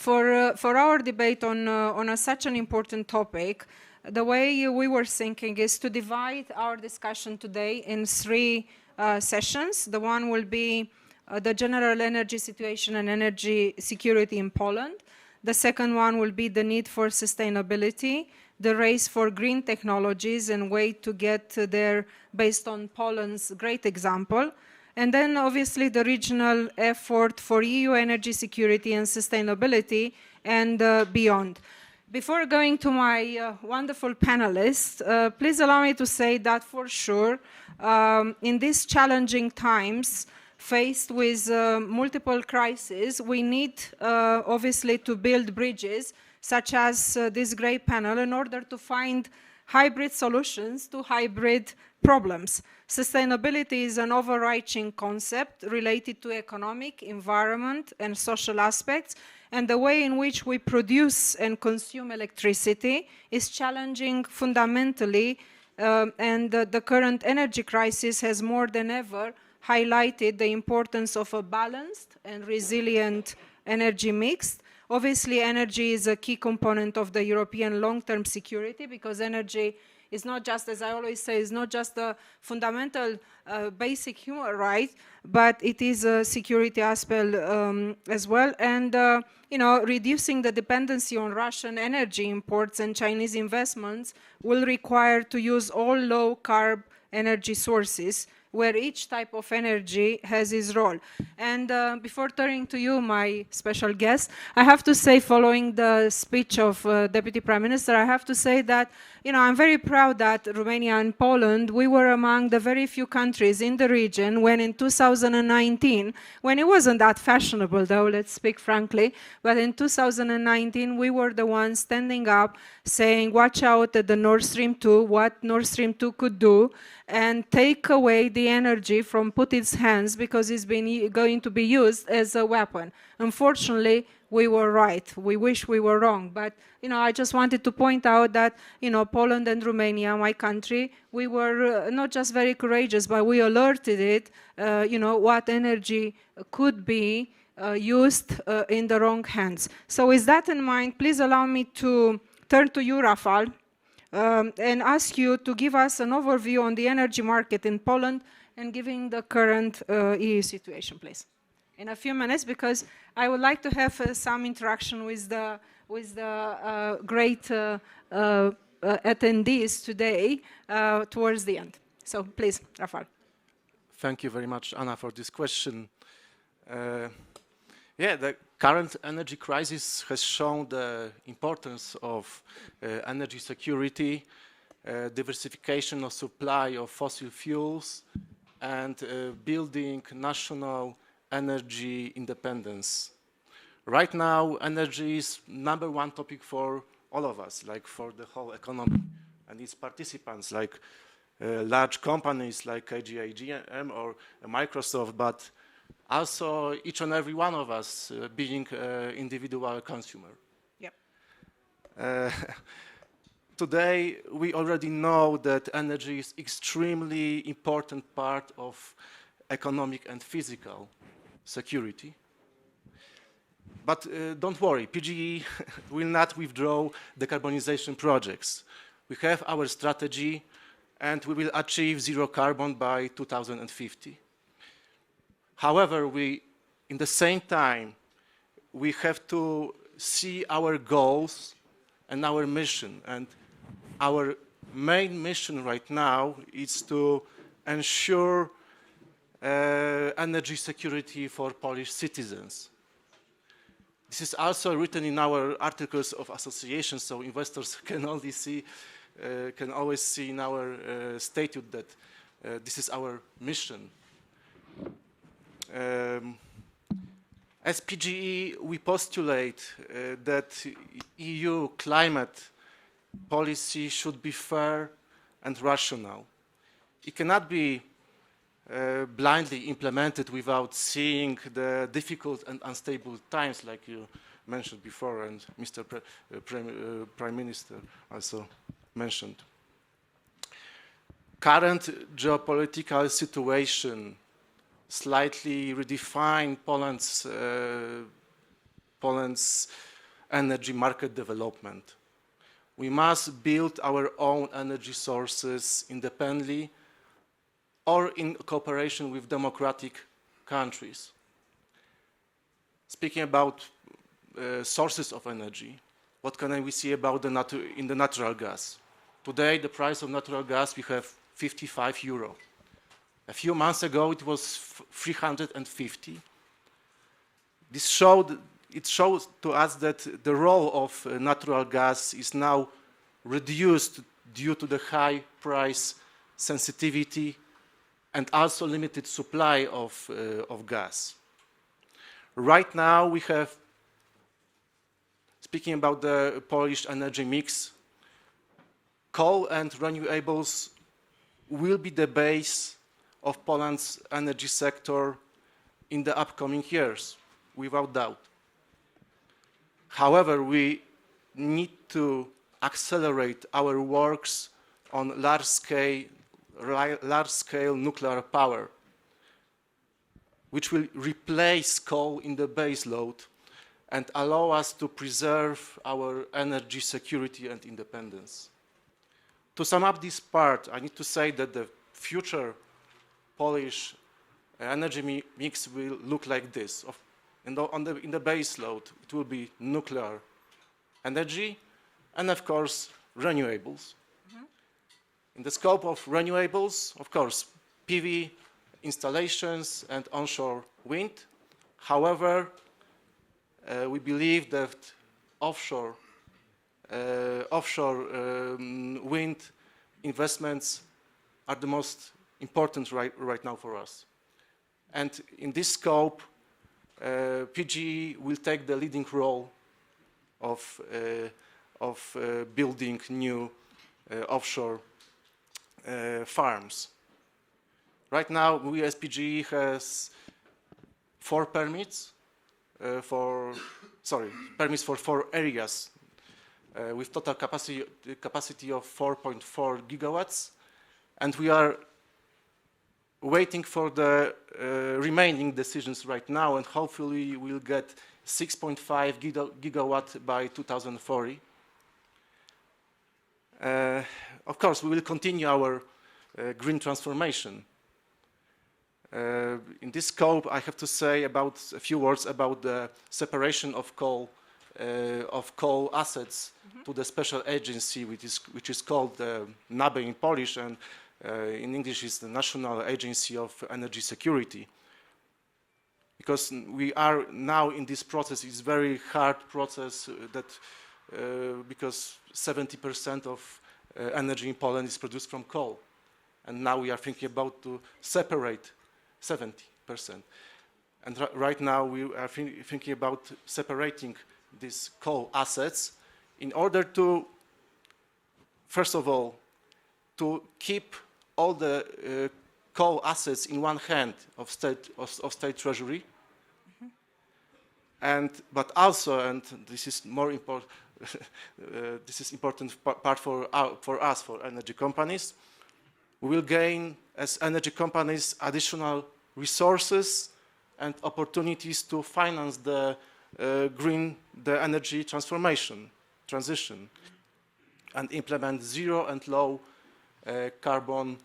for our debate on such an important topic, the way we were thinking is to divide our discussion today in three sessions. The one will be the general energy situation and energy security in Poland. The second one will be the need for sustainability, the race for green technologies and way to get there based on Poland's great example. And then obviously the regional effort for EU energy security and sustainability and beyond. Before going to my wonderful panelists, please allow me to say that for sure, in these challenging times, faced with multiple crises, we need obviously to build bridges such as this great panel in order to find hybrid solutions to hybrid problems. Sustainability is an overarching concept related to economic, environment, and social aspects, and the way in which we produce and consume electricity is challenging fundamentally, and the current energy crisis has more than ever highlighted the importance of a balanced and resilient energy mix. Obviously, energy is a key component of the European long-term security because energy is not just, as I always say, is not just a fundamental basic human right, but it is a security aspect as well. And, you know, reducing the dependency on Russian energy imports and Chinese investments will require to use all low-carb energy sources where each type of energy has its role. And before turning to you, my special guest, I have to say, following the speech of Deputy Prime Minister, I have to say that, you know, I'm very proud that Romania and Poland, we were among the very few countries in the region when in 2019, when it wasn't that fashionable though, let's speak frankly, but in 2019, we were the ones standing up saying, watch out at the Nord Stream 2, what Nord Stream 2 could do, and take away the energy from Putin's hands because it's going to be used as a weapon. Unfortunately, we were right. We wish we were wrong. But, you know, I just wanted to point out that, you know, Poland and Romania, my country, we were not just very courageous, but we alerted it, you know, what energy could be used in the wrong hands. So with that in mind, please allow me to turn to you, Rafał, and ask you to give us an overview on the energy market in Poland and giving the current EU situation, please. In a few minutes, because I would like to have some interaction with the great attendees today towards the end. So please, Rafał. Thank you very much, Anna, for this question. Yeah, the current energy crisis has shown the importance of energy security, diversification of supply of fossil fuels, and building national energy independence. Right now, energy is #1 topic for all of us, like for the whole economy and its participants, like large companies like KGHM or Microsoft, but also each and every one of us being an individual consumer. Yep. Today, we already know that energy is extremely important part of economic and physical security. But don't worry, PGE will not withdraw decarbonization projects. We have our strategy and we will achieve zero carbon by 2050. However, in the same time, we have to see our goals and our mission. And our main mission right now is to ensure energy security for Polish citizens. This is also written in our articles of association, so investors can always see in our statute that this is our mission. As PGE, we postulate that EU climate policy should be fair and rational. It cannot be blindly implemented without seeing the difficult and unstable times, like you mentioned before, and Mr. Prime Minister also mentioned. Current geopolitical situation slightly redefine Poland's energy market development. We must build our own energy sources independently or in cooperation with democratic countries. Speaking about sources of energy, what can we see about in the natural gas? Today, the price of natural gas, we have 55 euro. A few months ago, it was 350. It shows to us that the role of natural gas is now reduced due to the high price sensitivity and also limited supply of gas. Right now, we have, speaking about the Polish energy mix, coal and renewables will be the base of Poland's energy sector in the upcoming years, without doubt. However, we need to accelerate our works on large-scale nuclear power, which will replace coal in the base load and allow us to preserve our energy security and independence. To sum up this part, I need to say that the future Polish energy mix will look like this. In the base load, it will be nuclear energy and, of course, renewables. Mm-hmm. In the scope of renewables, of course, PV installations and onshore wind. However, we believe that offshore wind investments are the most important right now for us. And in this scope, PGE will take the leading role of building new offshore farms. Right now, we as PGE has permits for 4 areas with total capacity of 4.4 gigawatts, and we are waiting for the remaining decisions right now, and hopefully we'll get 6.5 gigawatt by 2040. Of course, we will continue our green transformation. In this scope, I have to say a few words about the separation of coal assets to the special agency, which is called NABE in Polish, and in English is the National Agency of Energy Security. Because we are now in this process, it's a very hard process because 70% of energy in Poland is produced from coal. And now we are thinking about to separate 70%. And right now we are thinking about separating these coal assets in order to, first of all, to keep all the coal assets in one hand of state treasury, but also, and this is more important, this is important part for us, for energy companies. We will gain, as energy companies, additional resources and opportunities to finance the energy transition, and implement zero and low carbon,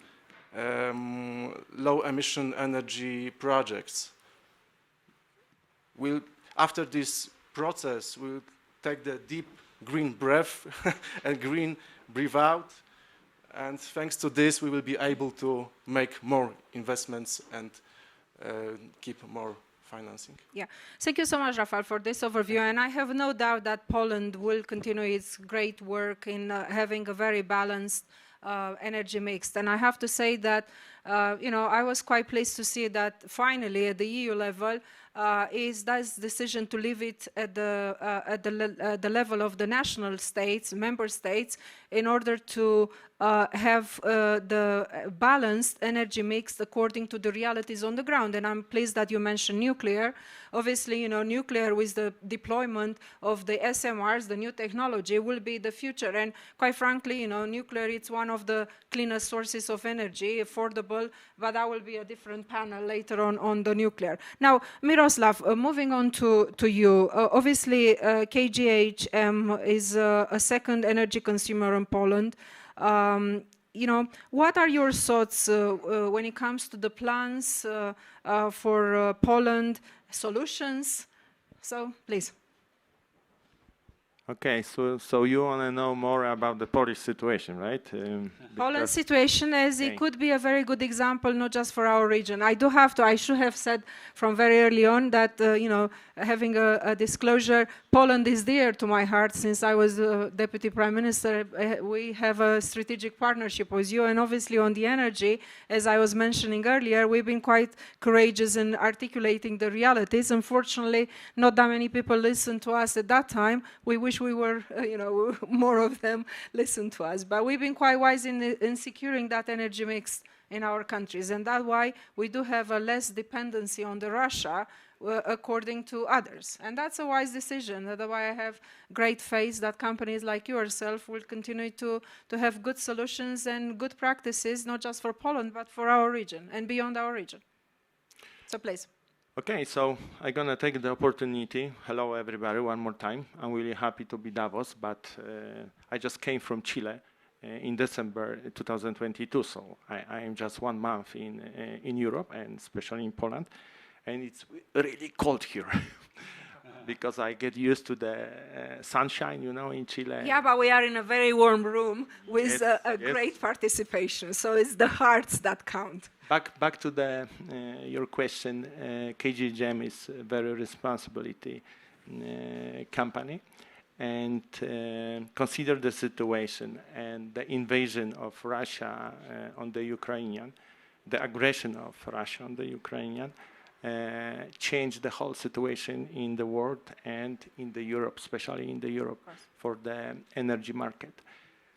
low emission energy projects. After this process, we'll take the deep green breath and green breathe out. And thanks to this, we will be able to make more investments and keep more financing. Yeah, thank you so much, Rafał, for this overview. And I have no doubt that Poland will continue its great work in having a very balanced energy mix. And I have to say that, I was quite pleased to see that finally at the EU level, is this decision to leave it at the level of the national states, member states, in order to have the balanced energy mix according to the realities on the ground. And I'm pleased that you mentioned nuclear. Obviously, nuclear with the deployment of the SMRs, the new technology, will be the future. And quite frankly, nuclear, it's one of the cleanest sources of energy, affordable, but that will be a different panel later on the nuclear. Now, Mirosław, Mirosław, moving on to you. Obviously, KGHM is a second energy consumer in Poland. What are your thoughts when it comes to the plans for Poland, solutions? So, please. Okay, so you want to know more about the Polish situation, right? Poland's situation, as it could be a very good example, not just for our region. I should have said from very early on that, having a disclosure, Poland is dear to my heart since I was Deputy Prime Minister. We have a strategic partnership with you, and obviously on the energy, as I was mentioning earlier, we've been quite courageous in articulating the realities. Unfortunately, not that many people listened to us at that time. We wish we were, more of them listen to us. But we've been quite wise in securing that energy mix in our countries. And that's why we do have a less dependency on the Russia according to others. And that's a wise decision. That's why I have great faith that companies like yourself will continue to have good solutions and good practices, not just for Poland, but for our region and beyond our region. So please. Okay, so I'm gonna take the opportunity. Hello, everybody, one more time. I'm really happy to be Davos, but I just came from Chile in December 2022, so I am just 1 month in Europe, and especially in Poland, and it's really cold here. Because I get used to the sunshine, in Chile. Yeah, but we are in a very warm room with great participation, so it's the hearts that count. Back to your question, KGHM is a very responsibility company, and consider the situation and the invasion of Russia on the Ukrainian, the aggression of Russia on the Ukrainian, changed the whole situation in the world and in the Europe, especially in the Europe, for the energy market.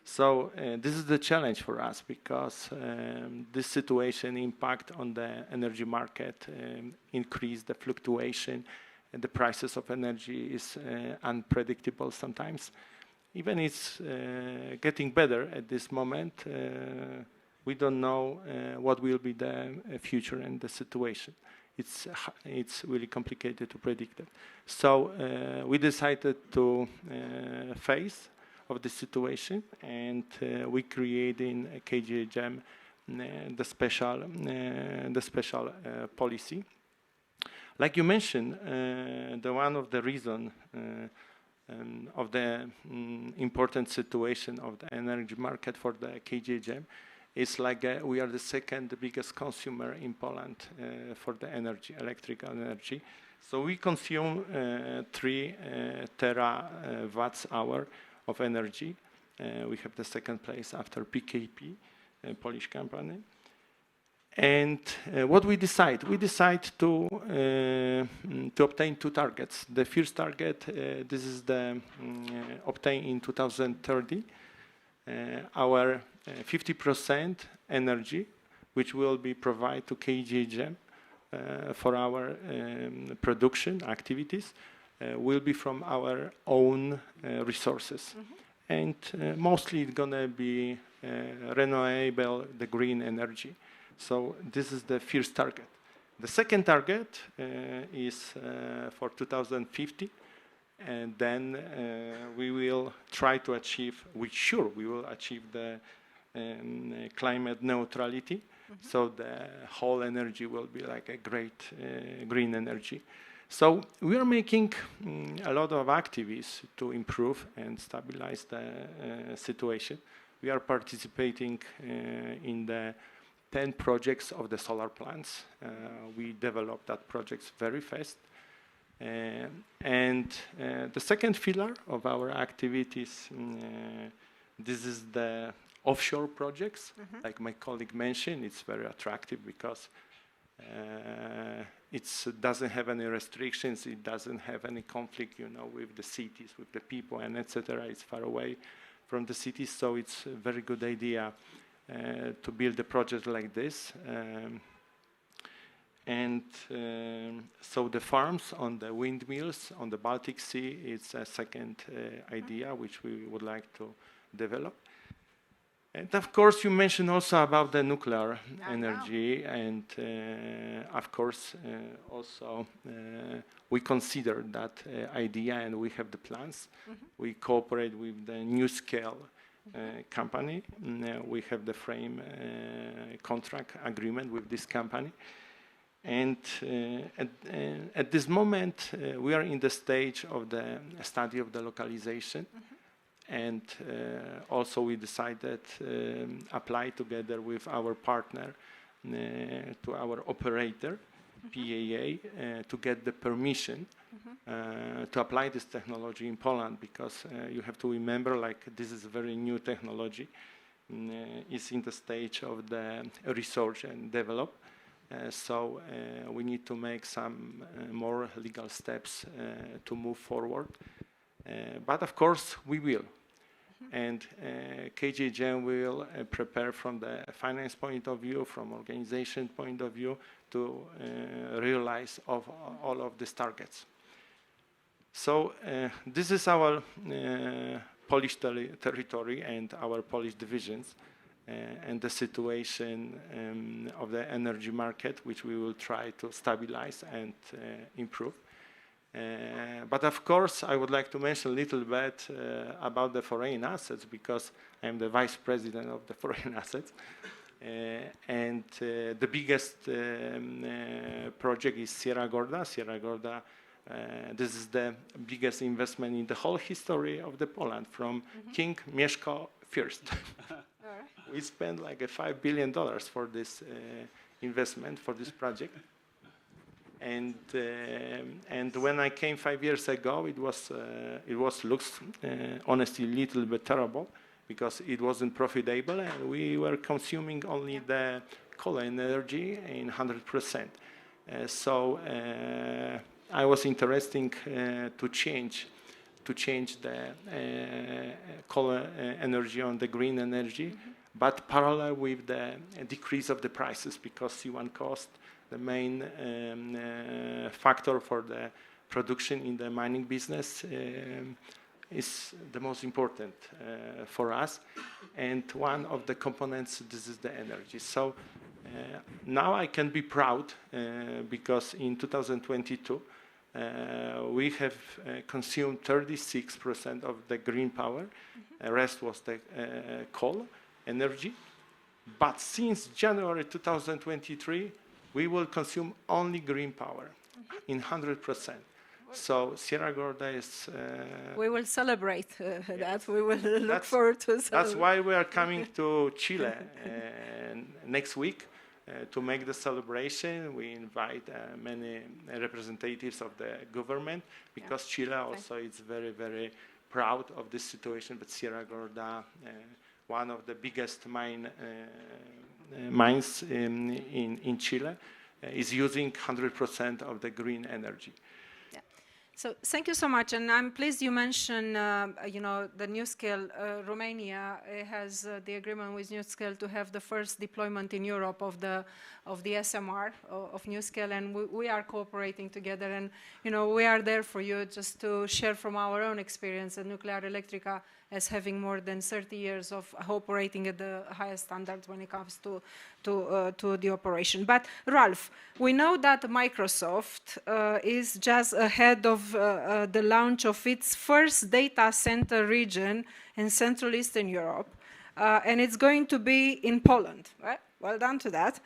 So this is the challenge for us, because this situation impact on the energy market, increase the fluctuation, and the prices of energy is unpredictable sometimes. Even it's getting better at this moment, we don't know what will be the future and the situation. It's really complicated to predict it. So we decided to face of the situation, and we create in KGHM the special policy. Like you mentioned, one of the reason of the important situation of the energy market for the KGHM is we are the second biggest consumer in Poland for the energy, electrical energy. So we consume 3 terawatts-hour of energy. We have the second place after PKP, a Polish company. And what we decide? We decide to obtain 2 targets. The first target, this is the obtain in 2030 our 50% energy, which will be provided to KGHM for our production activities, will be from our own resources. And mostly it's gonna be renewable, the green energy. So this is the first target. The second target is for 2050, and then we will try to achieve, we will achieve the climate neutrality. So the whole energy will be like a great green energy. So we are making a lot of activities to improve and stabilize the situation. We are participating in the 10 projects of the solar plants. We developed that projects very fast. And the second pillar of our activities, this is the offshore projects. Like my colleague mentioned, it's very attractive because it doesn't have any restrictions, it doesn't have any conflict, with the cities, with the people, and etc. It's far away from the cities, so it's a very good idea to build a project like this. So the farms on the windmills on the Baltic Sea, it's a second idea which we would like to develop. And of course, you mentioned also about the nuclear energy, and of course, also we consider that idea, and we have the plans. We cooperate with the Nuclearelectrica company. We have the frame contract agreement with this company. And at this moment, we are in the stage of the study of the localization. And also we decided apply together with our partner to our operator, PAA, to get the permission to apply this technology in Poland, because you have to remember, like, this is a very new technology. It's in the stage of the research and develop. So we need to make some more legal steps to move forward. But of course, we will. And KGHM will prepare from the finance point of view, from organization point of view, to realize all of these targets. So this is our Polish territory and our Polish divisions, and the situation of the energy market, which we will try to stabilize and improve. But of course, I would like to mention a little bit about the foreign assets, because I'm the vice president of the foreign assets. And the biggest project is Sierra Gorda. Sierra Gorda, this is the biggest investment in the whole history of the Poland, from King Mieszko I. We spent like $5 billion for this investment, for this project. And when I came 5 years ago, it looks honestly a little bit terrible, because it wasn't profitable, and we were consuming only the coal energy in 100%. So I was interested to change the coal energy on the green energy, but parallel with the decrease of the prices, because C1 cost, the main factor for the production in the mining business, is the most important for us. And one of the components, this is the energy. So now I can be proud, because in 2022, we have consumed 36% of the green power. The rest was the coal energy. But since January 2023, we will consume only green power in 100%. So Sierra Gorda is... we will celebrate that. We will look forward to celebrate. That's why we are coming to Chile next week to make the celebration. We invite many representatives of the government, because Chile also is very, very proud of this situation. But Sierra Gorda, one of the biggest mines in Chile, is using 100% of the green energy. Yeah. So thank you so much, and I'm pleased you mentioned, the NuScale. Romania has the agreement with NuScale to have the first deployment in Europe of the SMR of NuScale, and we are cooperating together, and we are there for you, just to share from our own experience at Nuclearelectrica, as having more than 30 years of operating at the highest standards when it comes to the operation. But Ralph, we know that Microsoft is just ahead of the launch of its first data center region in Central Eastern Europe, and it's going to be in Poland, right? Well done to that.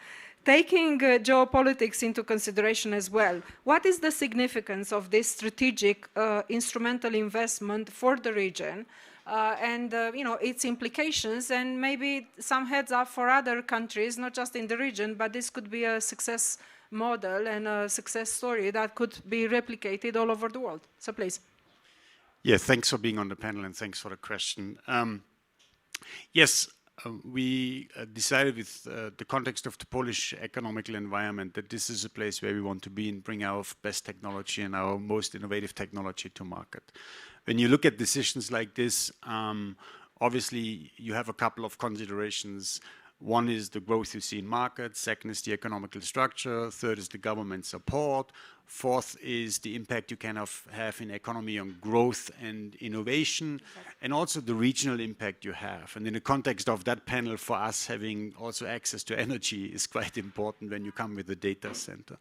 Taking geopolitics into consideration as well, what is the significance of this strategic instrumental investment for the region? And its implications, and maybe some heads up for other countries, not just in the region, but this could be a success model and a success story that could be replicated all over the world. So please. Yeah, thanks for being on the panel, and thanks for the question. Yes, we decided with the context of the Polish economical environment that this is a place where we want to be and bring our best technology and our most innovative technology to market. When you look at decisions like this, obviously you have a couple of considerations. One is the growth you see in markets, second is the economical structure, third is the government support, fourth is the impact you can have in economy on growth and innovation, and also the regional impact you have. And in the context of that panel, for us, having also access to energy is quite important when you come with a data center.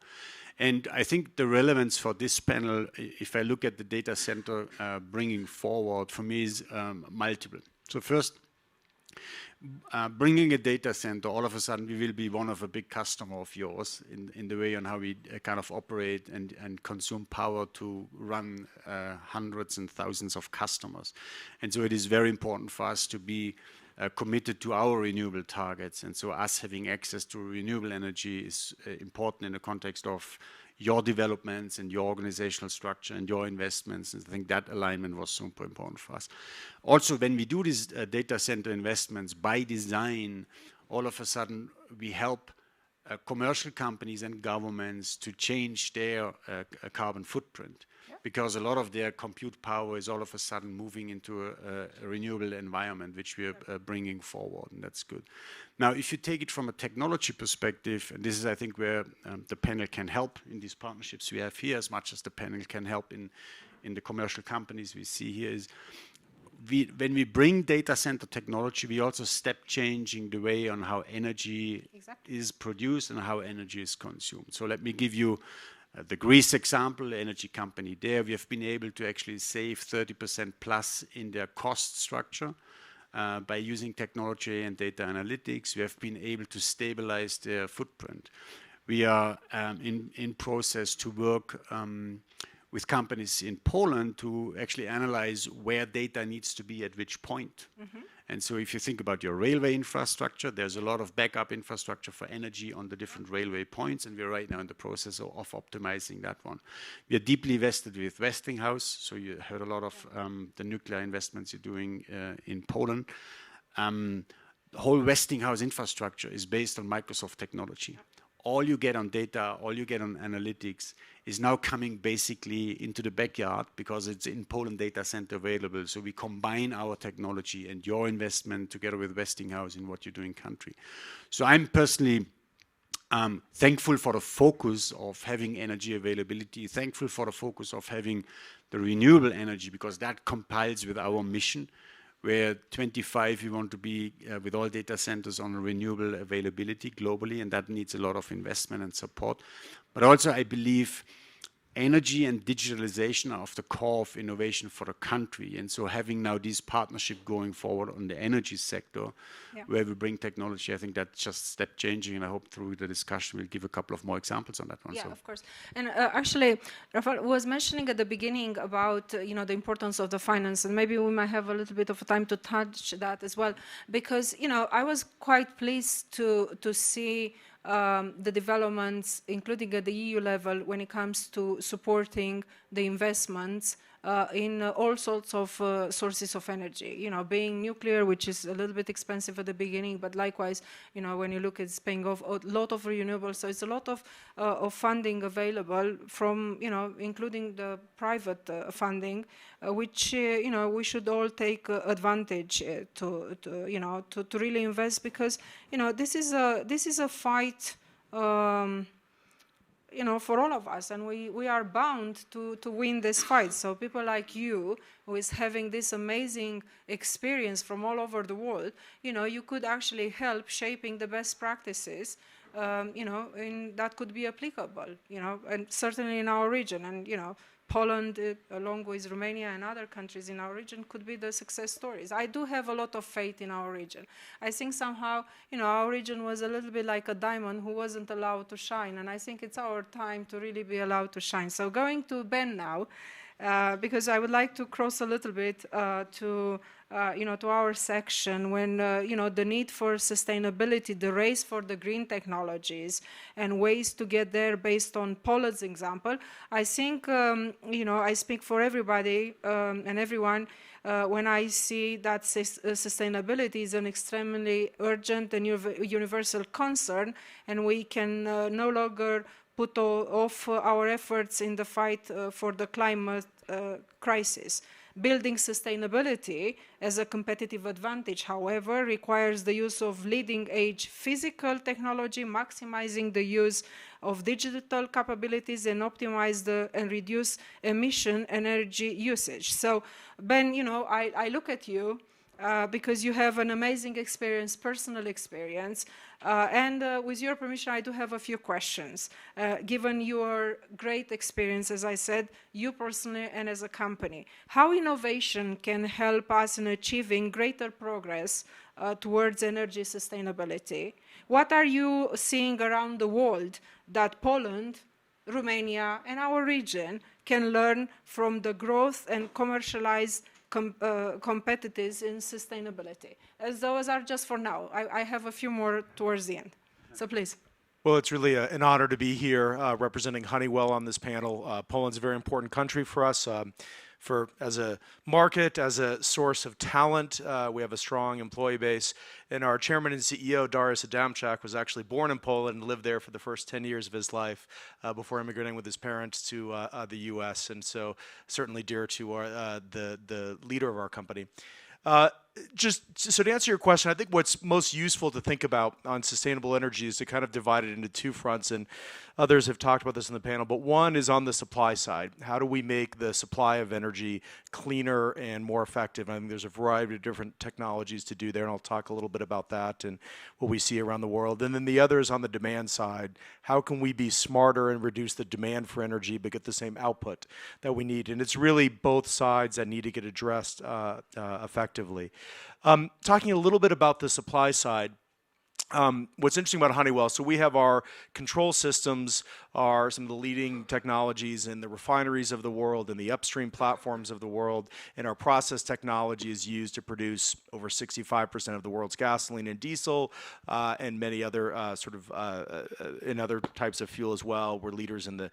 And I think the relevance for this panel, if I look at the data center bringing forward, for me is multiple. So first, bringing a data center, all of a sudden we will be one of a big customer of yours in the way on how we kind of operate and consume power to run hundreds and thousands of customers. And so it is very important for us to be committed to our renewable targets. And so us having access to renewable energy is important in the context of your developments and your organizational structure and your investments. And I think that alignment was super important for us. Also, when we do these data center investments by design, all of a sudden we help commercial companies and governments to change their carbon footprint. Because a lot of their compute power is all of a sudden moving into a renewable environment, which we are bringing forward, and that's good. Now, if you take it from a technology perspective, and this is, I think, where the panel can help in these partnerships we have here, as much as the panel can help in the commercial companies we see here, is when we bring data center technology, we also step changing the way on how energy is produced and how energy is consumed. So let me give you the Greece example, energy company there. We have been able to actually save 30% plus in their cost structure by using technology and data analytics. We have been able to stabilize their footprint. We are in process to work with companies in Poland to actually analyze where data needs to be at which point. And so if you think about your railway infrastructure, there's a lot of backup infrastructure for energy on the different railway points, and we're right now in the process of optimizing that one. We are deeply vested with Westinghouse, so you heard a lot of the nuclear investments you're doing in Poland. The whole Westinghouse infrastructure is based on Microsoft technology. All you get on data, all you get on analytics is now coming basically into the backyard because it's in Poland data center available. So we combine our technology and your investment together with Westinghouse in what you do in country. So I'm personally thankful for the focus of having energy availability, thankful for the focus of having the renewable energy, because that compiles with our mission, where 25 we want to be with all data centers on renewable availability globally, and that needs a lot of investment and support. But also I believe energy and digitalization are of the core of innovation for the country. And so having now this partnership going forward on the energy sector, where we bring technology, I think that's just step changing, and I hope through the discussion we'll give a couple of more examples on that one. Yeah, so. Of course. And actually, Rafał was mentioning at the beginning about the importance of the finance, and maybe we might have a little bit of time to touch that as well, because I was quite pleased to see the developments, including at the EU level, when it comes to supporting the investments in all sorts of sources of energy. Being nuclear, which is a little bit expensive at the beginning, but likewise, when you look at it's paying off a lot of renewables, so it's a lot of funding available from, including the private funding, which we should all take advantage to really invest, because this is a fight. For all of us, and we are bound to win this fight. So people like you, who is having this amazing experience from all over the world, you could actually help shaping the best practices, and that could be applicable, and certainly in our region. And Poland, along with Romania and other countries in our region, could be the success stories. I do have a lot of faith in our region. I think somehow, our region was a little bit like a diamond who wasn't allowed to shine, and I think it's our time to really be allowed to shine. So going to Ben now, because I would like to cross a little bit to our section when, the need for sustainability, the race for the green technologies and ways to get there based on Poland's example. I think, I speak for everybody and everyone when I see that sustainability is an extremely urgent and universal concern, and we can no longer put off our efforts in the fight for the climate crisis. Building sustainability as a competitive advantage, however, requires the use of leading-edge physical technology, maximizing the use of digital capabilities, and optimize and reduce emission energy usage. So, Ben, you know, I look at you because you have an amazing experience, personal experience, and with your permission, I do have a few questions. Given your great experience, as I said, you personally and as a company, how innovation can help us in achieving greater progress towards energy sustainability? What are you seeing around the world that Poland, Romania, and our region can learn from the growth and commercialized competitors in sustainability? As those are just for now. I have a few more towards the end. So please. Well, it's really an honor to be here representing Honeywell on this panel. Poland's a very important country for us. As a market, as a source of talent, we have a strong employee base. And our chairman and CEO, Dariusz Adamczak, was actually born in Poland and lived there for the first 10 years of his life before immigrating with his parents to the U.S. And so certainly dear to the leader of our company. So to answer your question, I think what's most useful to think about on sustainable energy is to kind of divide it into two fronts, and others have talked about this in the panel, but one is on the supply side. How do we make the supply of energy cleaner and more effective? I think there's a variety of different technologies to do there, and I'll talk a little bit about that and what we see around the world. And then the other is on the demand side. How can we be smarter and reduce the demand for energy but get the same output that we need? And it's really both sides that need to get addressed effectively. Talking a little bit about the supply side, what's interesting about Honeywell, so we have our control systems are some of the leading technologies in the refineries of the world and the upstream platforms of the world, and our process technology is used to produce over 65% of the world's gasoline and diesel, and many other in other types of fuel as well. We're leaders in the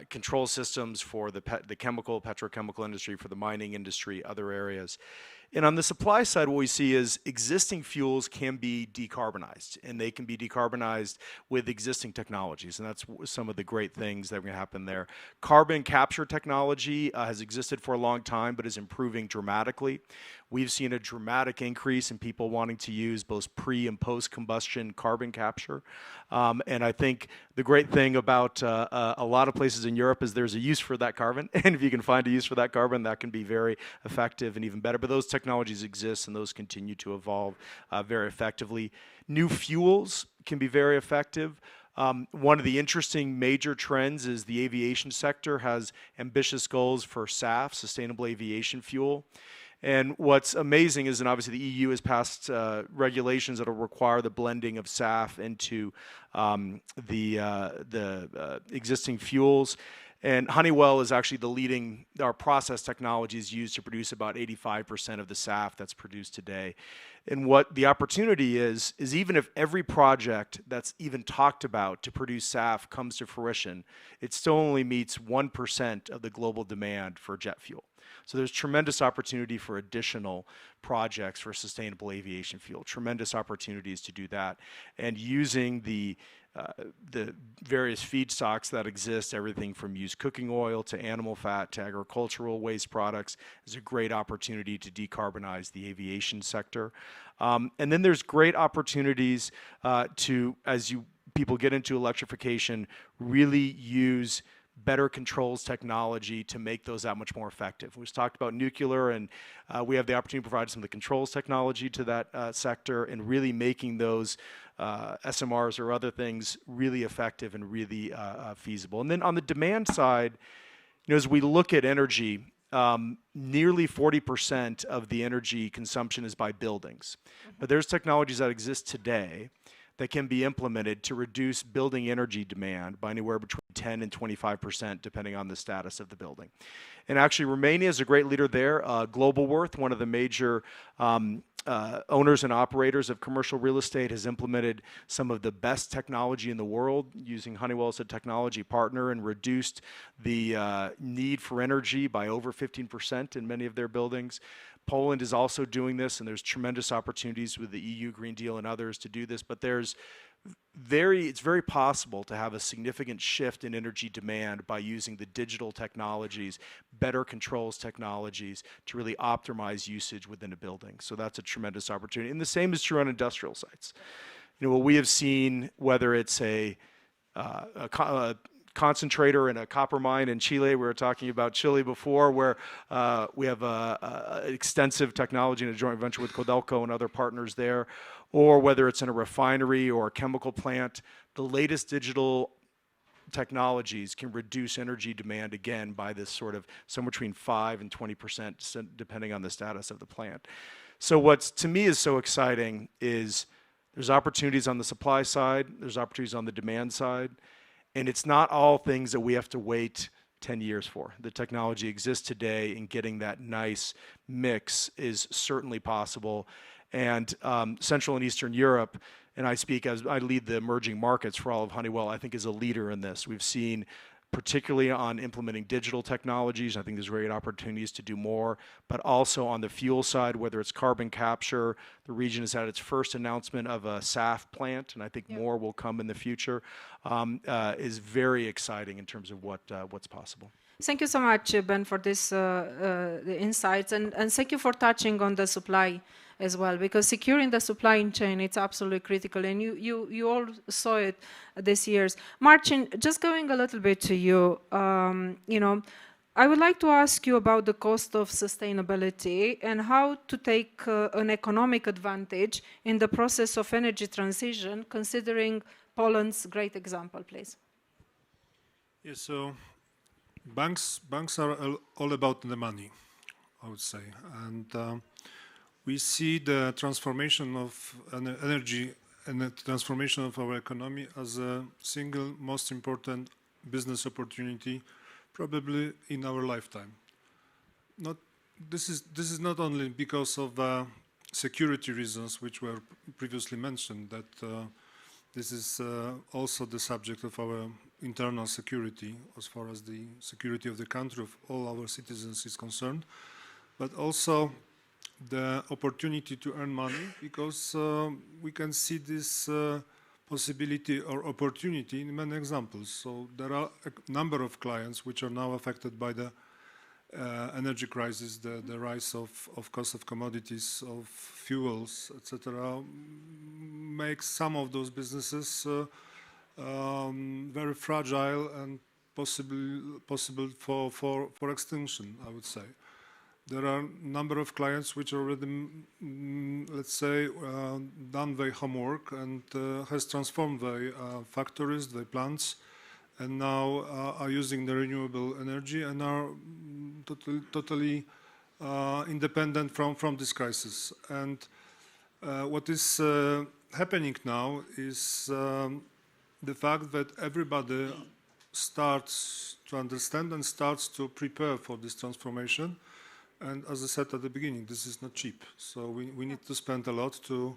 control systems for the petrochemical industry, for the mining industry, other areas. And on the supply side, what we see is existing fuels can be decarbonized, and they can be decarbonized with existing technologies, and that's some of the great things that are going to happen there. Carbon capture technology has existed for a long time, but is improving dramatically. We've seen a dramatic increase in people wanting to use both pre and post combustion carbon capture. And I think the great thing about a lot of places in Europe is there's a use for that carbon. And if you can find a use for that carbon, that can be very effective and even better. But those technologies exist and those continue to evolve very effectively. New fuels can be very effective. One of the interesting major trends is the aviation sector has ambitious goals for SAF, sustainable aviation fuel. And what's amazing is, and obviously the EU has passed regulations that will require the blending of SAF into the existing fuels. And Honeywell is actually our process technology is used to produce about 85% of the SAF that's produced today. And what the opportunity is even if every project that's even talked about to produce SAF comes to fruition, it still only meets 1% of the global demand for jet fuel. So there's tremendous opportunity for additional projects for sustainable aviation fuel, tremendous opportunities to do that. And using the various feedstocks that exist, everything from used cooking oil to animal fat to agricultural waste products, is a great opportunity to decarbonize the aviation sector. And then there's great opportunities people get into electrification, really use better controls technology to make those that much more effective. We've talked about nuclear, and we have the opportunity to provide some of the controls technology to that sector and really making those SMRs or other things really effective and really feasible. And then on the demand side, as we look at energy, nearly 40% of the energy consumption is by buildings. But there's technologies that exist today that can be implemented to reduce building energy demand by anywhere between 10 and 25%, depending on the status of the building. And actually, Romania is a great leader there. Globalworth, one of the major owners and operators of commercial real estate, has implemented some of the best technology in the world using Honeywell as a technology partner and reduced the need for energy by over 15% in many of their buildings. Poland is also doing this, and there's tremendous opportunities with the EU Green Deal and others to do this, but there's it's very possible to have a significant shift in energy demand by using the digital technologies, better controls technologies to really optimize usage within a building. So that's a tremendous opportunity. And the same is true on industrial sites. You know, what we have seen, whether it's a concentrator in a copper mine in Chile. We were talking about Chile before, where we have extensive technology in a joint venture with Codelco and other partners there, or whether it's in a refinery or a chemical plant. The latest digital technologies can reduce energy demand again by this sort of somewhere between 5 and 20%, depending on the status of the plant. So what's to me is so exciting is there's opportunities on the supply side, there's opportunities on the demand side, and it's not all things that we have to wait 10 years for. The technology exists today, and getting that nice mix is certainly possible. And Central and Eastern Europe, and I lead the emerging markets for all of Honeywell, I think is a leader in this. We've seen, particularly on implementing digital technologies, I think there's great opportunities to do more, but also on the fuel side, whether it's carbon capture, the region has had its first announcement of a SAF plant, and I think more will come in the future, is very exciting in terms of what's possible. Thank you so much, Ben, for this the insights, and thank you for touching on the supply as well, because securing the supply chain, it's absolutely critical, and you all saw it this year. Marcin, just going a little bit to you, you know, I would like to ask you about the cost of sustainability and how to take an economic advantage in the process of energy transition, considering Poland's great example, please. Yes, so banks are all about the money, I would say, and we see the transformation of energy and the transformation of our economy as a single most important business opportunity, probably in our lifetime. This is not only because of security reasons, which were previously mentioned, that this is also the subject of our internal security, as far as the security of the country, of all our citizens is concerned, but also the opportunity to earn money, because we can see this possibility or opportunity in many examples. So there are a number of clients which are now affected by the energy crisis, the rise of cost of commodities, of fuels, etc., makes some of those businesses very fragile and possible for extinction, I would say. There are a number of clients which already, let's say, done their homework and has transformed their factories, their plants, and now are using the renewable energy and are totally independent from this crisis. And what is happening now is the fact that everybody starts to understand and starts to prepare for this transformation. And as I said at the beginning, this is not cheap. So we need to spend a lot to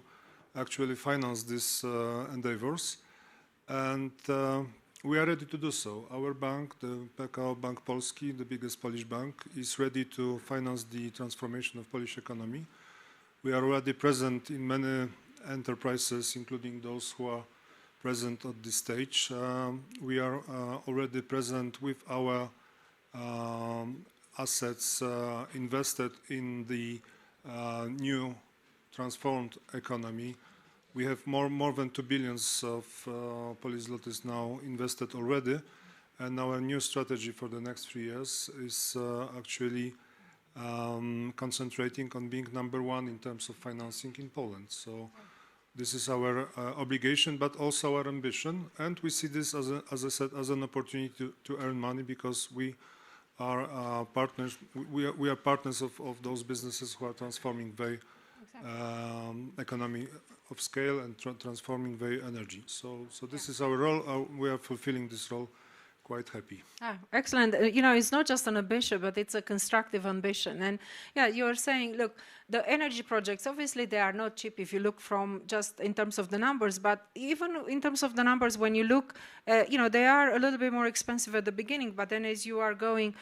actually finance these endeavors. And we are ready to do so. Our bank, the PKO Bank Polski, the biggest Polish bank, is ready to finance the transformation of Polish economy. We are already present in many enterprises, including those who are present at this stage. We are already present with our assets invested in the new transformed economy. We have more than 2 billion of Polish zlotys now invested already, and our new strategy for the next 3 years is actually concentrating on being #1 in terms of financing in Poland. So this is our obligation, but also our ambition, and we see this as I said, as an opportunity to earn money, because we are partners. We are partners of those businesses who are transforming their economy of scale and transforming their energy. So this is our role. We are fulfilling this role quite happy. Excellent. You know, it's not just an ambition, but it's a constructive ambition. And yeah, you're saying, look, the energy projects, obviously they are not cheap if you look from just in terms of the numbers, but even in terms of the numbers, when you look, you know, they are a little bit more expensive at the beginning, but then as you are going,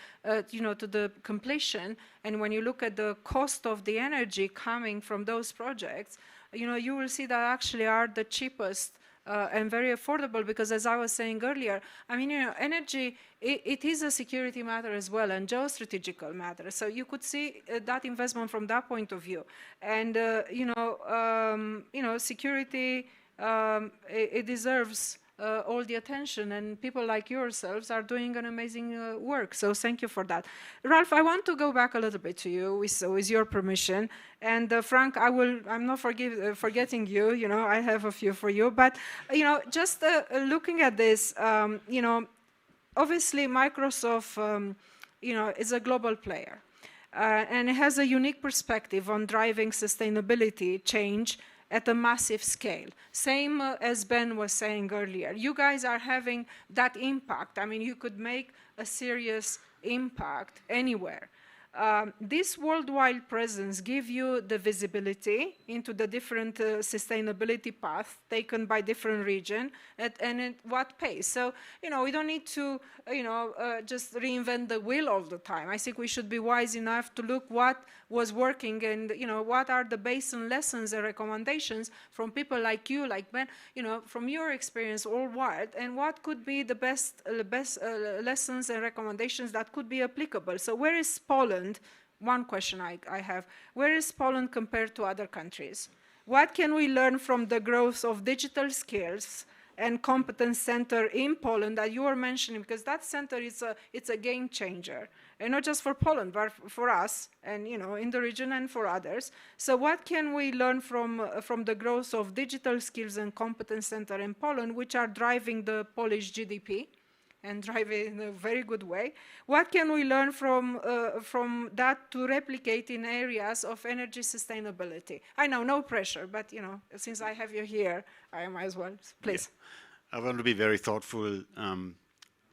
you know, to the completion, and when you look at the cost of the energy coming from those projects, you know, you will see that actually are the cheapest and very affordable, because as I was saying earlier, I mean, you know, energy, it is a security matter as well, and geostrategical matter. So you could see that investment from that point of view. And, you know, security, it deserves all the attention, and people like yourselves are doing an amazing work. So thank you for that. Ralph, I want to go back a little bit to you, with your permission. And Frank, I'm not forgetting you. You know, I have a few for you. But you know, just looking at this, you know, obviously Microsoft, you know, is a global player, and it has a unique perspective on driving sustainability change at a massive scale. Same as Ben was saying earlier. You guys are having that impact. I mean, you could make a serious impact anywhere. This worldwide presence gives you the visibility into the different sustainability paths taken by different regions and at what pace. So, you know, we don't need to, you know, just reinvent the wheel all the time. I think we should be wise enough to look what was working and, you know, what are the basin lessons and recommendations from people like you, like Ben, you know, from your experience worldwide, and what could be the best lessons and recommendations that could be applicable. So where is Poland? One question I have. Where is Poland compared to other countries? What can we learn from the growth of digital skills and competence center in Poland that you were mentioning? Because that center is it's a game changer, and not just for Poland, but for us, and you know, in the region and for others. So what can we learn from the growth of digital skills and competence center in Poland, which are driving the Polish GDP? And drive it in a very good way. What can we learn from that to replicate in areas of energy sustainability? I know, no pressure, but you know, since I have you here, I might as well. Please. Yeah. I want to be very thoughtful,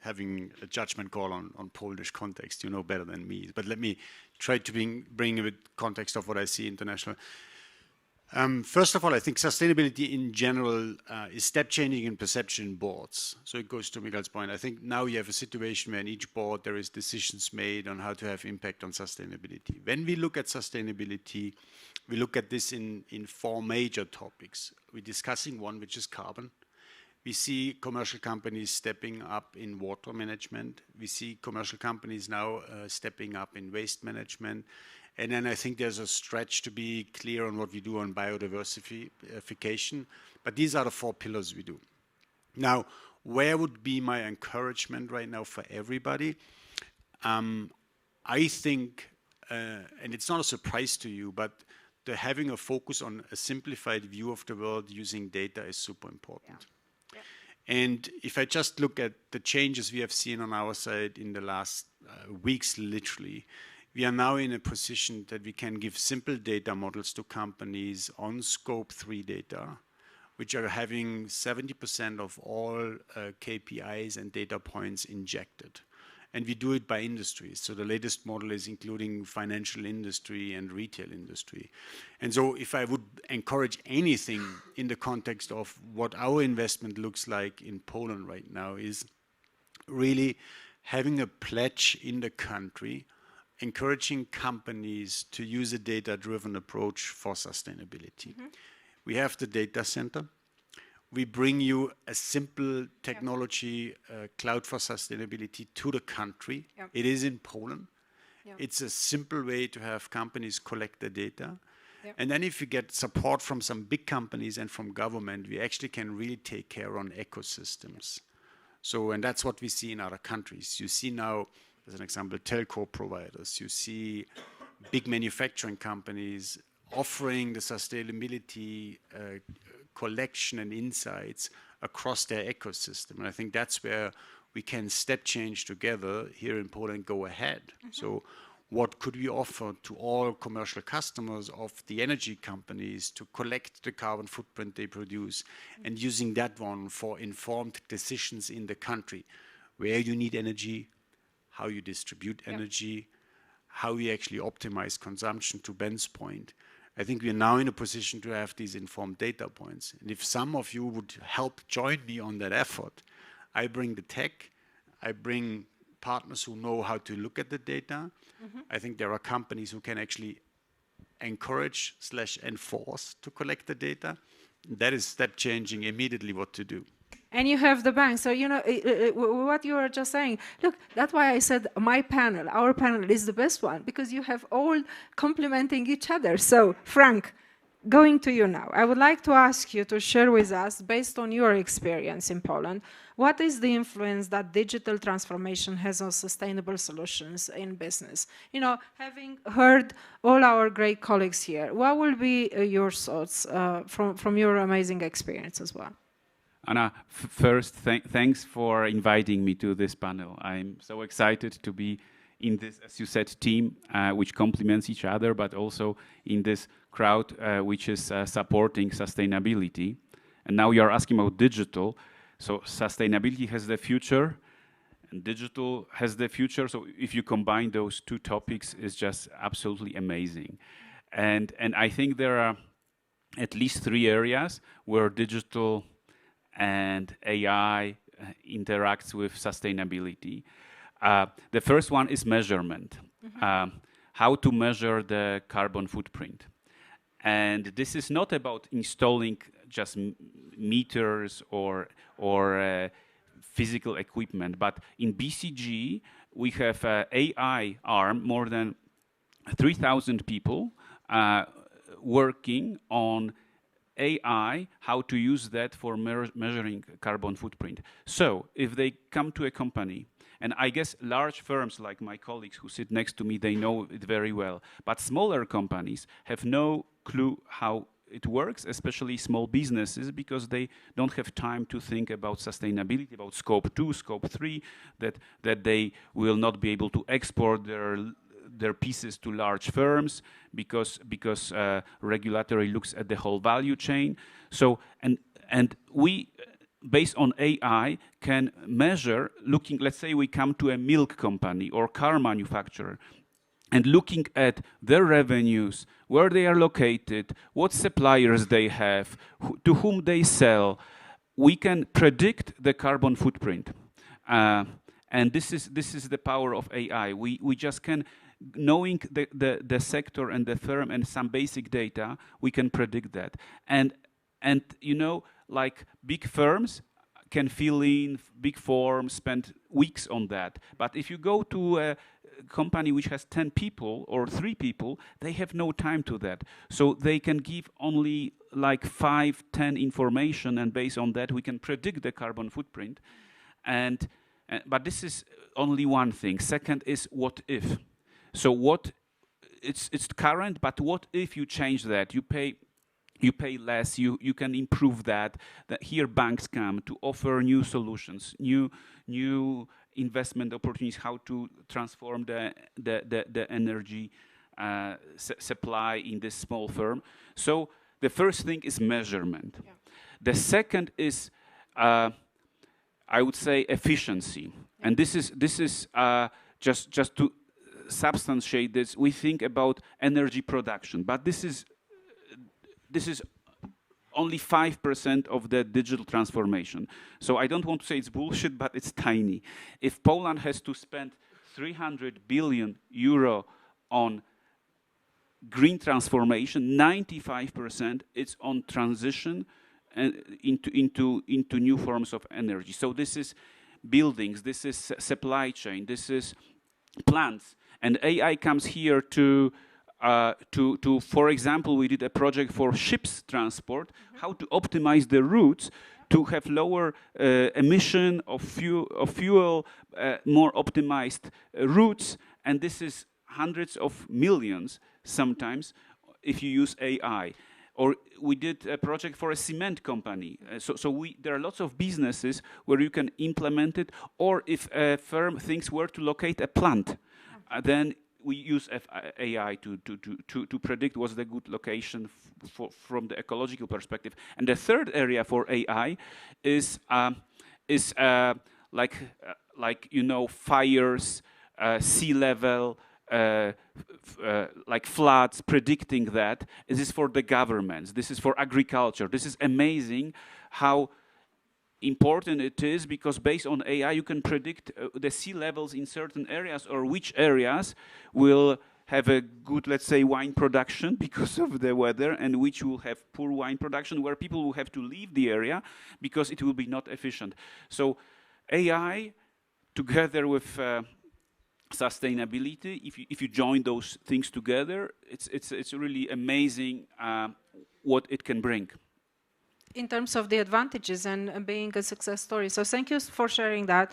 having a judgment call on Polish context. You know better than me, but let me try to bring a bit context of what I see international. First of all, I think sustainability in general is step changing in perception in boards. So it goes to Miguel's point. I think now you have a situation where in each board there is decisions made on how to have impact on sustainability. When we look at sustainability, we look at this in four major topics. We're discussing one, which is carbon. We see commercial companies stepping up in water management. We see commercial companies now stepping up in waste management. And then I think there's a stretch to be clear on what we do on biodiversification. But these are the four pillars we do. Now, where would be my encouragement right now for everybody? I think, and it's not a surprise to you, but having a focus on a simplified view of the world using data is super important. Yeah. Yeah. And if I just look at the changes we have seen on our side in the last weeks, literally, we are now in a position that we can give simple data models to companies on scope 3 data, which are having 70% of all KPIs and data points injected. And we do it by industries. So the latest model is including financial industry and retail industry. And so if I would encourage anything in the context of what our investment looks like in Poland right now is really having a pledge in the country encouraging companies to use a data-driven approach for sustainability. Mm-hmm. We have the data center. We bring you a simple technology, cloud for sustainability to the country. Yep. It is in Poland. Yep. It's a simple way to have companies collect the data. Yep. And then if you get support from some big companies and from government, we actually can really take care on ecosystems. Yep. So, and that's what we see in other countries. You see now, as an example, telco providers. You see big manufacturing companies offering the sustainability collection and insights across their ecosystem. And I think that's where we can step change together here in Poland, go ahead. Mm-hmm. So what could we offer to all commercial customers of the energy companies to collect the carbon footprint they produce, mm-hmm. and using that one for informed decisions in the country, where you need energy, how you distribute energy, how you actually optimize consumption, to Ben's point. I think we are now in a position to have these informed data points. And if some of you would help join me on that effort, I bring the tech, I bring partners who know how to look at the data. Mm-hmm. I think there are companies who can actually encourage/enforce to collect the data. That is step changing immediately what to do. And you have the bank. So, you know, what you were just saying, look, that's why I said my panel, our panel is the best one, because you have all complementing each other. So, Frank, going to you now. I would like to ask you to share with us, based on your experience in Poland, what is the influence that digital transformation has on sustainable solutions in business? You know, having heard all our great colleagues here, what will be your thoughts from your amazing experience as well? Anna, first, thanks for inviting me to this panel. I'm so excited to be in this, as you said, team which complements each other, but also in this crowd which is supporting sustainability. And now you're asking about digital. So sustainability has the future, and digital has the future. So if you combine those two topics, it's just absolutely amazing. And I think there are at least 3 areas where digital and AI interacts with sustainability. The first one is measurement. How to measure the carbon footprint. And this is not about installing just meters or physical equipment, but in BCG we have an AI arm, more than 3,000 people working on AI, how to use that for measuring carbon footprint. So if they come to a company, and I guess large firms like my colleagues who sit next to me, they know it very well, but smaller companies have no clue how it works, especially small businesses, because they don't have time to think about sustainability, about scope 2, scope 3, that they will not be able to export their pieces to large firms because regulatory looks at the whole value chain. So and we, based on AI, can measure, looking, let's say we come to a milk company or car manufacturer, and looking at their revenues, where they are located, what suppliers they have, to whom they sell, we can predict the carbon footprint. And this is the power of AI. We just can, knowing the sector and the firm and some basic data, we can predict that. And you know, like big firms can fill in big forms, spend weeks on that. But if you go to a company which has 10 people or 3 people, they have no time to that. So they can give only like 5, 10 information, and based on that we can predict the carbon footprint. But this is only one thing. Second is what if. So what it's current, but what if you change that? You pay less, you can improve that. That here banks come to offer new solutions, new investment opportunities, how to transform the energy supply in this small firm. So the first thing is measurement. Yeah. The second is I would say efficiency. Yeah. And this is just to substantiate this, we think about energy production, but this is only 5% of the digital transformation. So I don't want to say it's bullshit, but it's tiny. If Poland has to spend 300 billion euro on green transformation, 95% it's on transition into new forms of energy. So this is buildings, this is supply chain, this is plants, and AI comes here to, for example, we did a project for ships transport, how to optimize the routes to have lower emission of fuel, more optimized routes, and this is hundreds of millions sometimes if you use AI. Or we did a project for a cement company. There are lots of businesses where you can implement it, or if a firm thinks where to locate a plant, then we use AI to predict what's the good location from the ecological perspective. And the third area for AI is like you know, fires, sea level, like floods, predicting that. This is for the governments. This is for agriculture. This is amazing how important it is, because based on AI you can predict the sea levels in certain areas, or which areas will have a good, let's say, wine production because of the weather, and which will have poor wine production, where people will have to leave the area because it will be not efficient. So AI, together with sustainability, if you join those things together, it's really amazing what it can bring. In terms of the advantages and being a success story. So thank you for sharing that.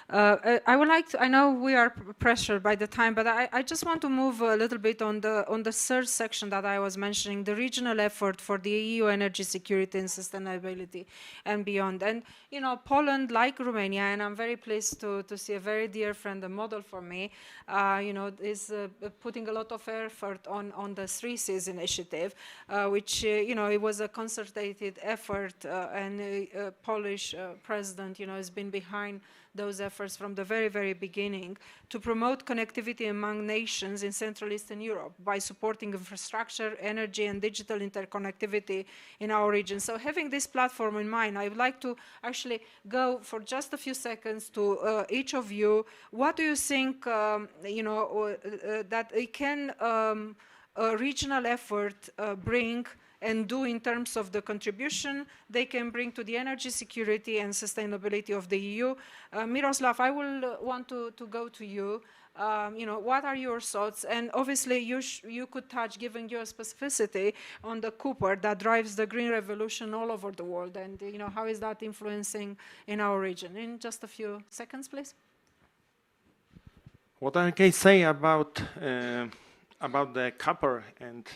I would like to, I know we are pressured by the time, but I just want to move a little bit on the third section that I was mentioning, the regional effort for the EU energy security and sustainability and beyond. And, you know, Poland, like Romania, and I'm very pleased to see a very dear friend, a model for me, you know, is putting a lot of effort on the Three Seas initiative, which, you know, it was a concerted effort, and Polish president, you know, has been behind those efforts from the very, very beginning to promote connectivity among nations in Central Eastern Europe by supporting infrastructure, energy, and digital interconnectivity in our region. So having this platform in mind, I would like to actually go for just a few seconds to each of you. What do you think, you know, that it can a regional effort bring and do in terms of the contribution they can bring to the energy security and sustainability of the EU? Mirosław, I will want to go to you. You know, what are your thoughts? And obviously you could touch, given your specificity, on the Cooper that drives the green revolution all over the world, and you know, how is that influencing in our region? In just a few seconds, please. What I can say about the copper and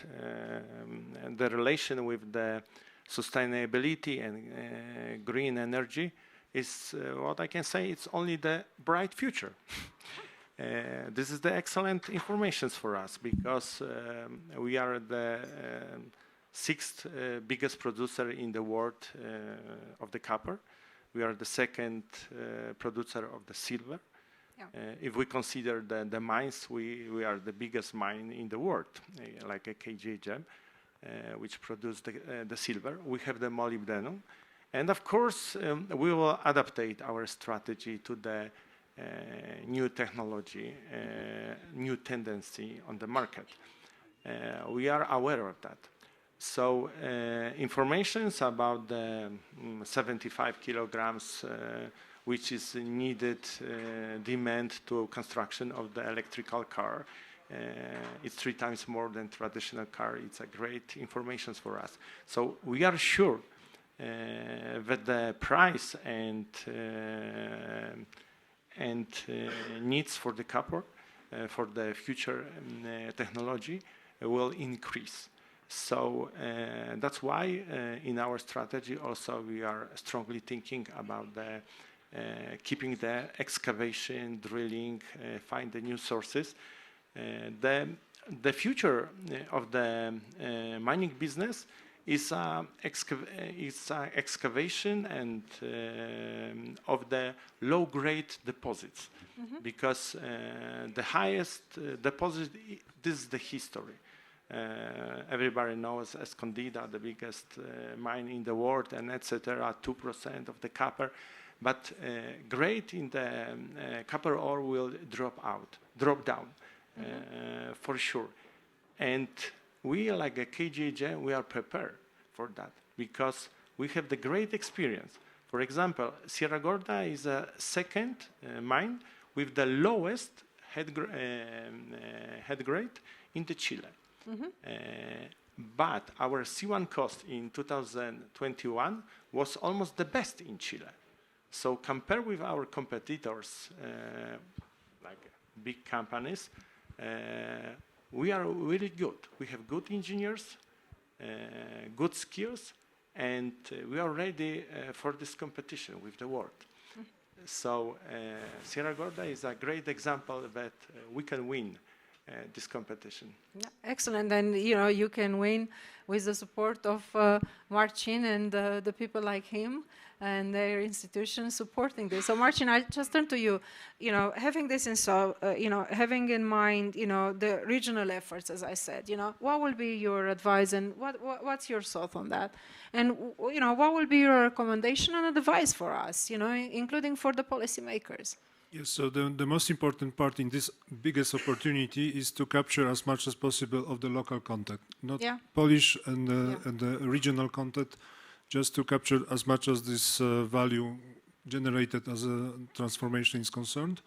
the relation with the sustainability and green energy is what I can say. It's only the bright future. This is the excellent information for us, because we are the sixth biggest producer in the world of the copper. We are the second producer of the silver. If we consider the mines, we are the biggest mine in the world, like a KGHM, which produce the silver. We have the molybdenum. And of course, we will adaptate our strategy to the new technology, new tendency on the market. We are aware of that. So informations about the 75 kilograms which is needed demand to construction of the electrical car. It's 3 times more than traditional car. It's a great information for us. So we are sure that the price and needs for the copper for the future technology will increase. So that's why in our strategy also we are strongly thinking about the keeping the excavation, drilling, find the new sources. The future of the mining business is excavation and of the low-grade deposits, because the highest deposit, this is the history. Everybody knows Escondida, the biggest mine in the world, and etc., 2% of the copper. But grade in the copper ore will drop down, for sure. And we, like a KGHM, we are prepared for that, because we have the great experience. For example, Sierra Gorda is a second mine with the lowest head grade in the Chile. But our C1 cost in 2021 was almost the best in Chile. So compared with our competitors, like big companies, we are really good. We have good engineers, good skills, and we are ready for this competition with the world. So Sierra Gorda is a great example that we can win this competition. Excellent, and you know, you can win with the support of Marcin and the people like him and their institutions supporting this. So Marcin, I just turn to you. You know, having this in having in mind, you know, the regional efforts, as I said, you know, what will be your advice and what's your thought on that? And you know, what will be your recommendation and advice for us, you know, including for the policymakers? Yes, so the most important part in this biggest opportunity is to capture as much as possible of the local content, not Polish and the regional content, just to capture as much as this value generated as a transformation is concerned.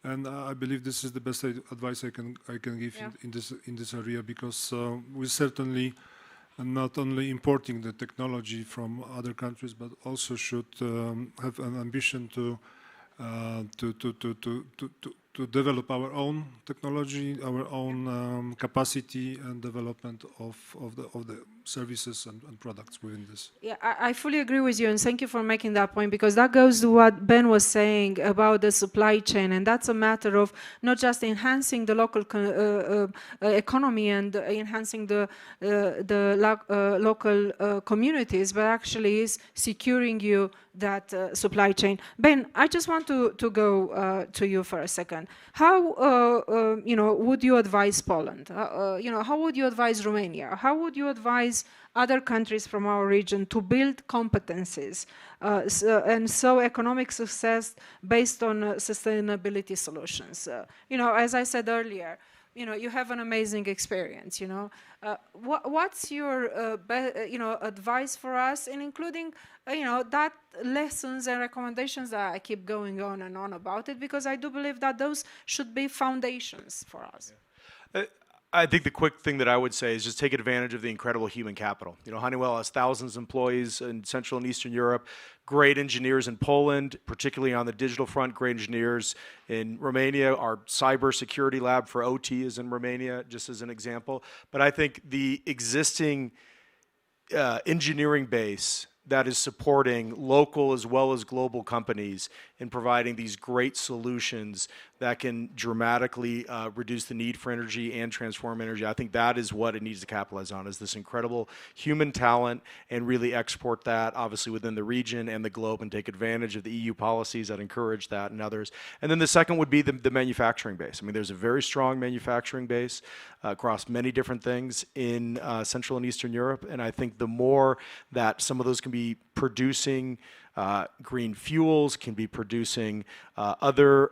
And I believe this is the best advice I can give in this area, because we certainly are not only importing the technology from other countries, but also should have an ambition to develop our own technology, our own capacity and development of the services and products within this. Yeah, I fully agree with you, and thank you for making that point, because that goes to what Ben was saying about the supply chain, and that's a matter of not just enhancing the local economy and enhancing the local communities, but actually is securing you that supply chain. Ben, I just want to go to you for a second. How would you advise Poland? How would you advise Romania? How would you advise other countries from our region to build competencies and so economic success based on sustainability solutions? As I said earlier, you have an amazing experience. What's your advice for us, in including that lessons and recommendations that I keep going on and on about it, because I do believe that those should be foundations for us. I think the quick thing that I would say is just take advantage of the incredible human capital. Honeywell has thousands of employees in Central and Eastern Europe, great engineers in Poland, particularly on the digital front, great engineers in Romania. Our cybersecurity lab for OT is in Romania, just as an example. But I think the existing engineering base that is supporting local as well as global companies in providing these great solutions that can dramatically reduce the need for energy and transform energy. I think that is what it needs to capitalize on, is this incredible human talent, and really export that obviously within the region and the globe, and take advantage of the EU policies that encourage that and others. And then the second would be the manufacturing base. I mean, there's a very strong manufacturing base across many different things in Central and Eastern Europe, and I think the more that some of those can be producing green fuels, can be producing other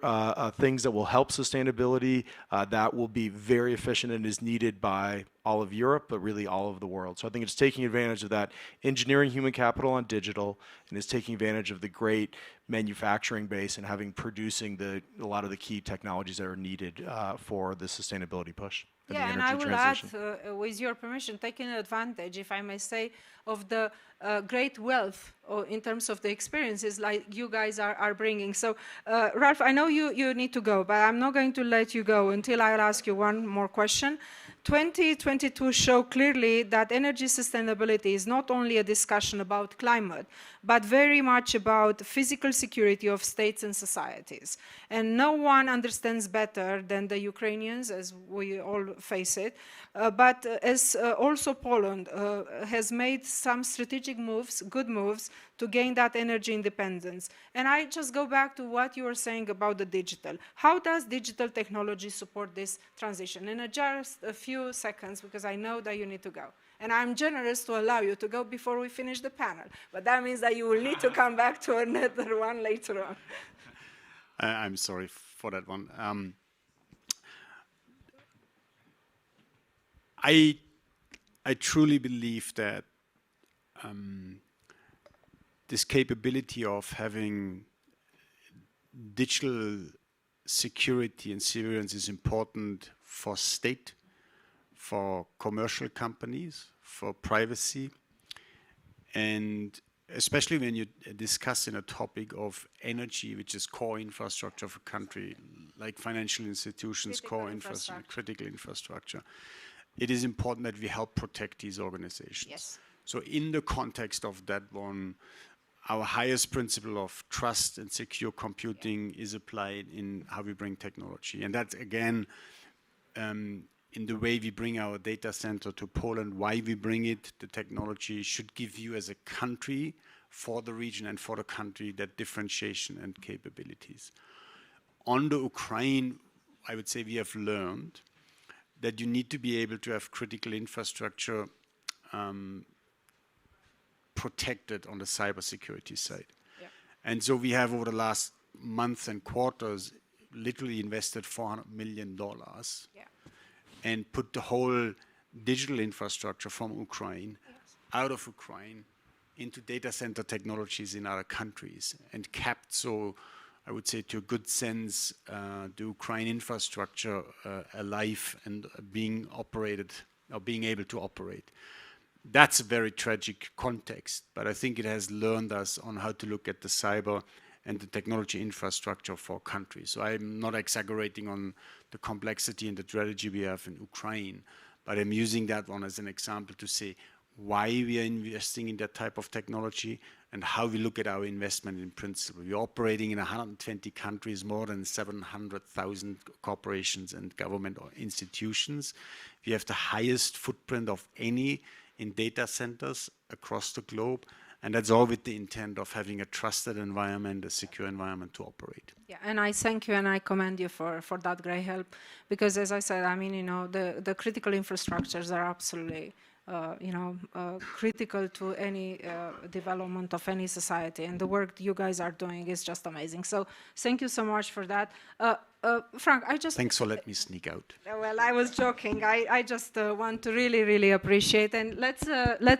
things that will help sustainability, that will be very efficient and is needed by all of Europe, but really all of the world. So I think it's taking advantage of that engineering human capital on digital, and it's taking advantage of the great manufacturing base and producing a lot of the key technologies that are needed for the sustainability push. Yeah, and I will add, with your permission, taking advantage, if I may say, of the great wealth in terms of the experiences like you guys are bringing. So, Ralph, I know you need to go, but I'm not going to let you go until I'll ask you one more question. 2022 show clearly that energy sustainability is not only a discussion about climate, but very much about physical security of states and societies. And no one understands better than the Ukrainians, as we all face it, but as also Poland has made some strategic moves, good moves, to gain that energy independence. And I just go back to what you were saying about the digital. How does digital technology support this transition? In just a few seconds, because I know that you need to go. And I'm generous to allow you to go before we finish the panel. But that means that you will need to come back to another one later on. I'm sorry for that one. I truly believe that this capability of having digital security and surveillance is important for state, for commercial companies, for privacy, and especially when you discuss in a topic of energy, which is core infrastructure of a country, like financial institutions, critical infrastructure. It is important that we help protect these organizations. Yes. So in the context of that one, our highest principle of trust and secure computing is applied in how we bring technology. And that's, again, in the way we bring our data center to Poland, why we bring it. The technology should give you as a country, for the region and for the country, that differentiation and capabilities. On the Ukraine, I would say we have learned that you need to be able to have critical infrastructure protected on the cybersecurity side. Yeah. And so we have, over the last months and quarters, literally invested $400 million and put the whole digital infrastructure from Ukraine out of Ukraine into data center technologies in other countries, and kept, so I would say to a good sense, the Ukraine infrastructure alive and being operated, or being able to operate. That's a very tragic context, but I think it has learned us on how to look at the cyber and the technology infrastructure for countries. So I'm not exaggerating on the complexity and the strategy we have in Ukraine, but I'm using that one as an example to say why we are investing in that type of technology and how we look at our investment in principle. We're operating in 120 countries, more than 700,000 corporations and government institutions. We have the highest footprint of any in data centers across the globe. And that's all with the intent of having a trusted environment, a secure environment to operate. Yeah, and I thank you and I commend you for that great help, because as I said, I mean, you know, the critical infrastructures are absolutely, critical to any development of any society, and the work you guys are doing is just amazing. So thank you so much for that. Frank, I just... Thanks for letting me sneak out. Well, I was joking. I just want to really, really appreciate, and let's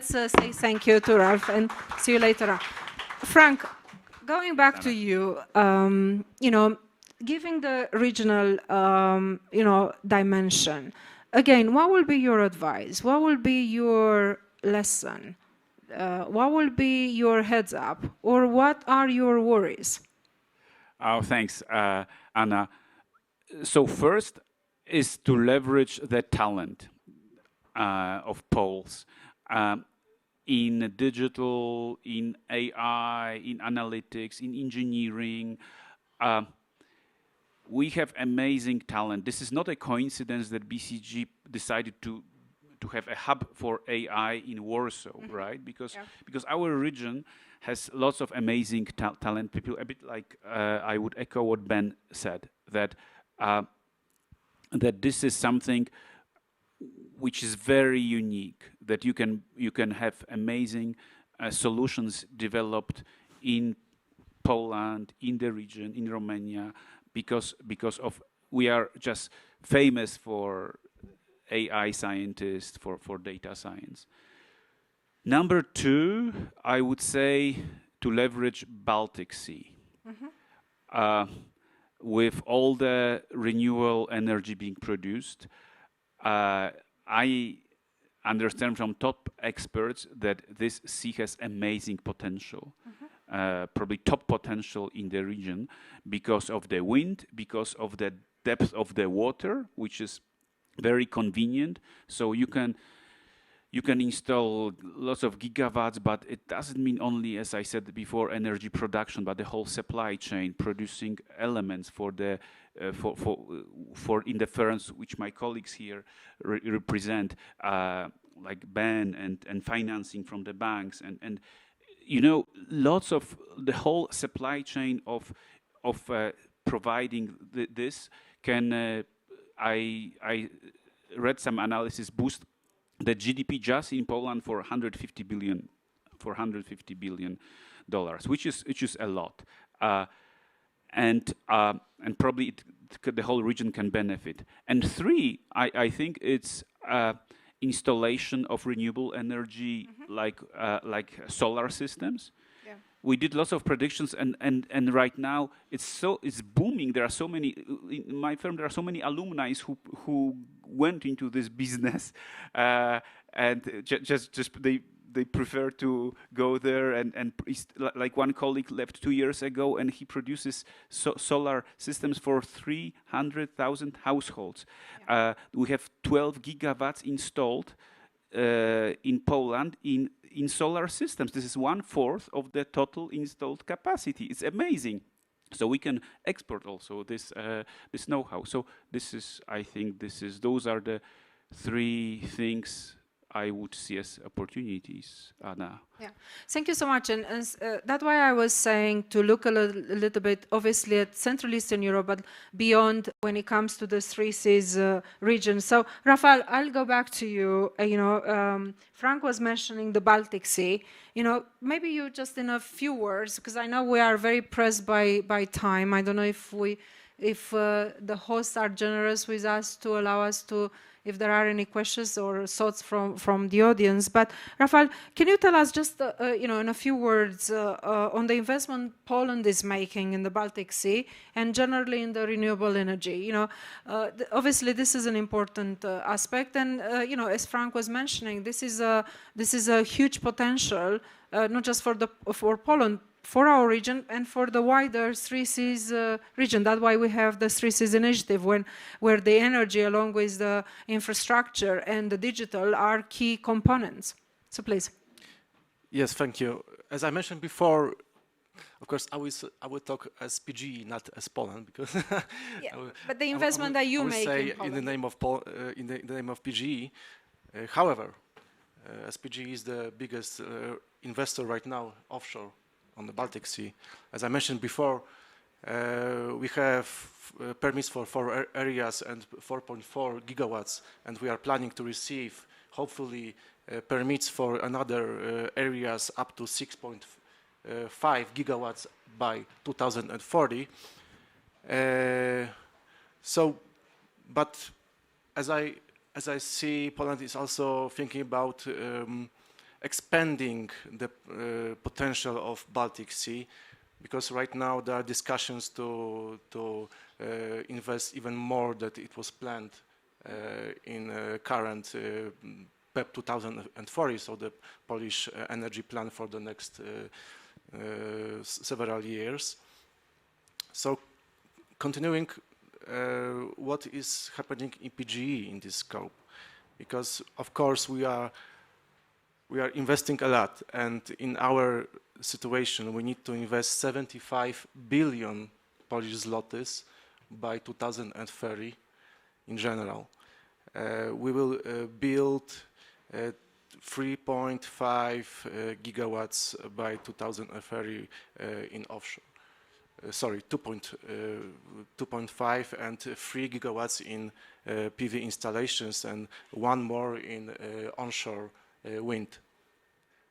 say thank you to Ralph, and see you later on. Frank, going back to you, giving the regional, dimension, again, what will be your advice? What will be your lesson? What will be your heads up? Or what are your worries? Oh, thanks, Anna. So first is to leverage the talent of Poles in digital, in AI, in analytics, in engineering. We have amazing talent. This is not a coincidence that BCG decided to have a hub for AI in Warsaw, right? Because our region has lots of amazing talent people. A bit like I would echo what Ben said, that this is something which is very unique. That you can have amazing solutions developed in Poland, in the region, in Romania, because of we are just famous for AI scientists, for data science. Number two, I would say to leverage Baltic Sea. With all the renewable energy being produced, I understand from top experts that this sea has amazing potential, probably top potential in the region because of the wind, because of the depth of the water, which is very convenient. So you can install lots of gigawatts, but it doesn't mean only, as I said before, energy production, but the whole supply chain, producing elements for the for in the firms which my colleagues here represent, like Ben and financing from the banks, and lots of the whole supply chain of providing this can. I read some analysis boost the GDP just in Poland for $150 billion, which is a lot, and probably the whole region can benefit. And three, I think it's installation of renewable energy, like solar systems. We did lots of predictions, and right now it's booming. There are so many in my firm. There are so many alumni who went into this business, and just they prefer to go there. And like one colleague left 2 years ago, and he produces solar systems for 300,000 households. We have 12 gigawatts installed in Poland in solar systems. This is 1/4 of the total installed capacity. It's amazing. So we can export also this know-how. So this is, I think, those are the three things I would see as opportunities, Anna. Yeah, thank you so much. And that's why I was saying to look a little bit, obviously, at Central Eastern Europe, but beyond when it comes to the Three Seas region. So, Rafał, I'll go back to you. Frank was mentioning the Baltic Sea. Maybe you just in a few words, because I know we are very pressed by time. I don't know if the hosts are generous with us to allow us to, if there are any questions or thoughts from the audience. But Rafał, can you tell us just, in a few words on the investment Poland is making in the Baltic Sea and generally in the renewable energy? Obviously this is an important aspect, and as Frank was mentioning, this is a huge potential, not just for Poland, for our region and for the wider Three Seas region. That's why we have the Three Seas initiative, where the energy along with the infrastructure and the digital are key components. So please. Yes, thank you. As I mentioned before, of course, I will talk as PGE, not as Poland, because but the investment that you make in Poland, in the name of PGE. However, as PGE is the biggest investor right now offshore on the Baltic Sea. As I mentioned before, we have permits for 4 areas and 4.4 gigawatts, and we are planning to receive, hopefully, permits for another areas up to 6.5 gigawatts by 2040. But as I see, Poland is also thinking about expanding the potential of Baltic Sea, because right now there are discussions to invest even more than it was planned in current PEP 2040, so the Polish energy plan for the next several years. So continuing what is happening in PGE in this scope, because of course we are investing a lot, and in our situation we need to invest 75 billion Polish zlotys by 2030 in general. We will build 3.5 gigawatts by 2030 in offshore. 2.5 and 3 gigawatts in PV installations, and 1 more in onshore wind.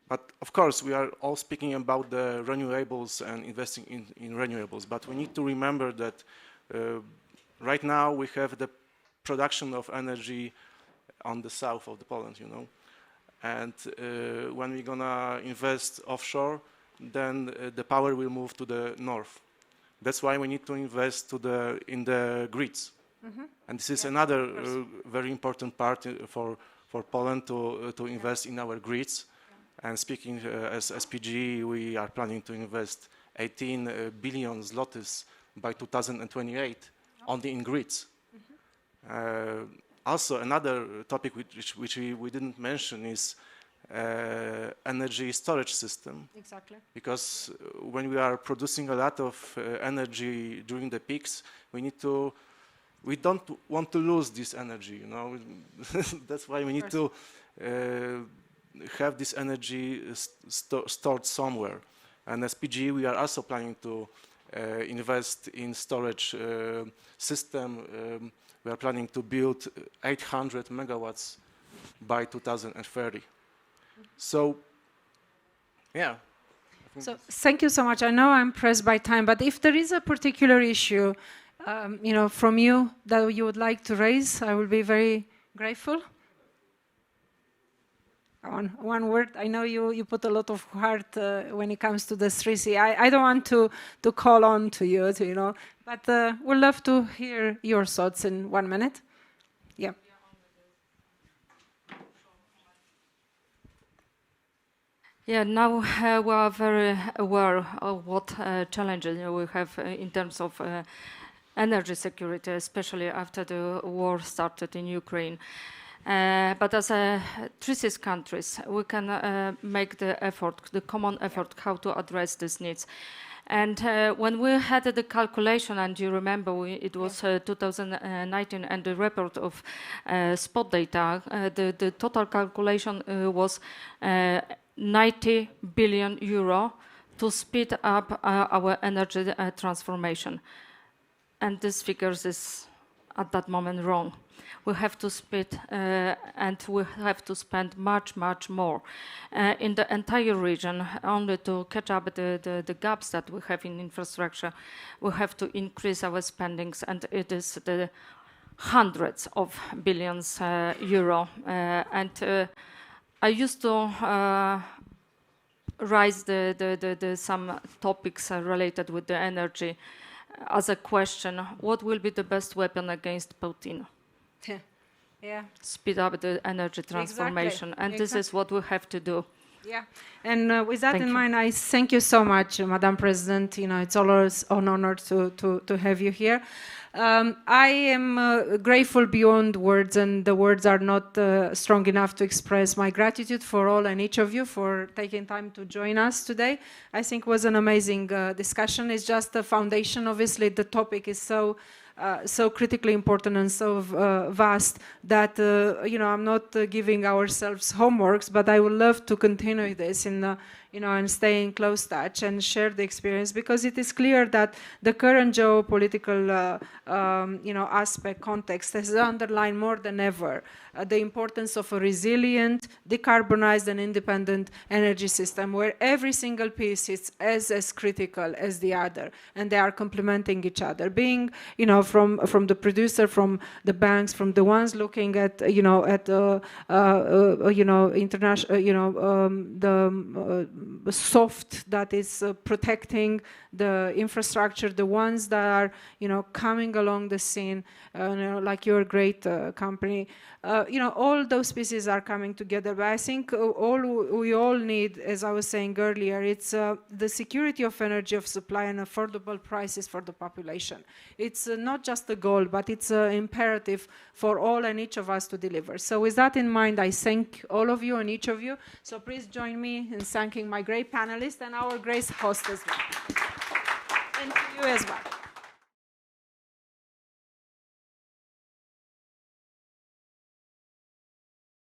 But of course, we are all speaking about the renewables and investing in renewables, but we need to remember that right now we have the production of energy on the south of the Poland, and when we're gonna invest offshore, then the power will move to the north. That's why we need to invest in the grids. Mm-hmm. And this is another very important part for Poland to invest in our grids. Yeah. And speaking as SPG, we are planning to invest 18 billion zlotys by 2028 only in grids. Mm-hmm. Also, another topic which we didn't mention is energy storage system. Exactly. Because when we are producing a lot of energy during the peaks, we don't want to lose this energy, That's why we need to have this energy stored somewhere. And as PGE, we are also planning to invest in storage system. We are planning to build 800 megawatts by 2030. So, yeah. So thank you so much. I know I'm pressed by time, but if there is a particular issue, from you that you would like to raise, I will be very grateful. One word. I know you put a lot of heart when it comes to the 3C. I don't want to call on to you, but we'd love to hear your thoughts in 1 minute. Yeah. Yeah, now we are very aware of what challenges we have in terms of energy security, especially after the war started in Ukraine. But as Three Seas countries, we can make the common effort how to address these needs. And when we had the calculation, and you remember it was 2019, and the report of spot data, the total calculation was 90 billion euro to speed up our energy transformation. And this figures is at that moment wrong. We have to speed and we have to spend much, much more in the entire region. Only to catch up the gaps that we have in infrastructure, we have to increase our spendings, and it is the hundreds of billions euro. And I used to raise some topics related with the energy as a question: what will be the best weapon against Putin? Yeah. Speed up the energy transformation, and this is what we have to do. Yeah, and with that in mind, I thank you so much, Madam President. You know, it's always an honor to have you here. I am grateful beyond words, and the words are not strong enough to express my gratitude for all and each of you for taking time to join us today. I think it was an amazing discussion. It's just the foundation. Obviously, the topic is so critically important and so vast that I'm not giving ourselves homeworks, but I would love to continue this in and stay in close touch and share the experience, because it is clear that the current geopolitical aspect context has underlined more than ever the importance of a resilient, decarbonized and independent energy system where every single piece is as critical as the other, and they are complementing each other, being from the producer, from the banks, from the ones looking at international the soft that is protecting the infrastructure, the ones that are coming along the scene, like your great company. All those pieces are coming together. But I think we all need, as I was saying earlier, it's the security of energy, of supply, and affordable prices for the population. It's not just a goal, but it's an imperative for all and each of us to deliver. So with that in mind, I thank all of you and each of you. So please join me in thanking my great panelists and our great host as well. And to you as well.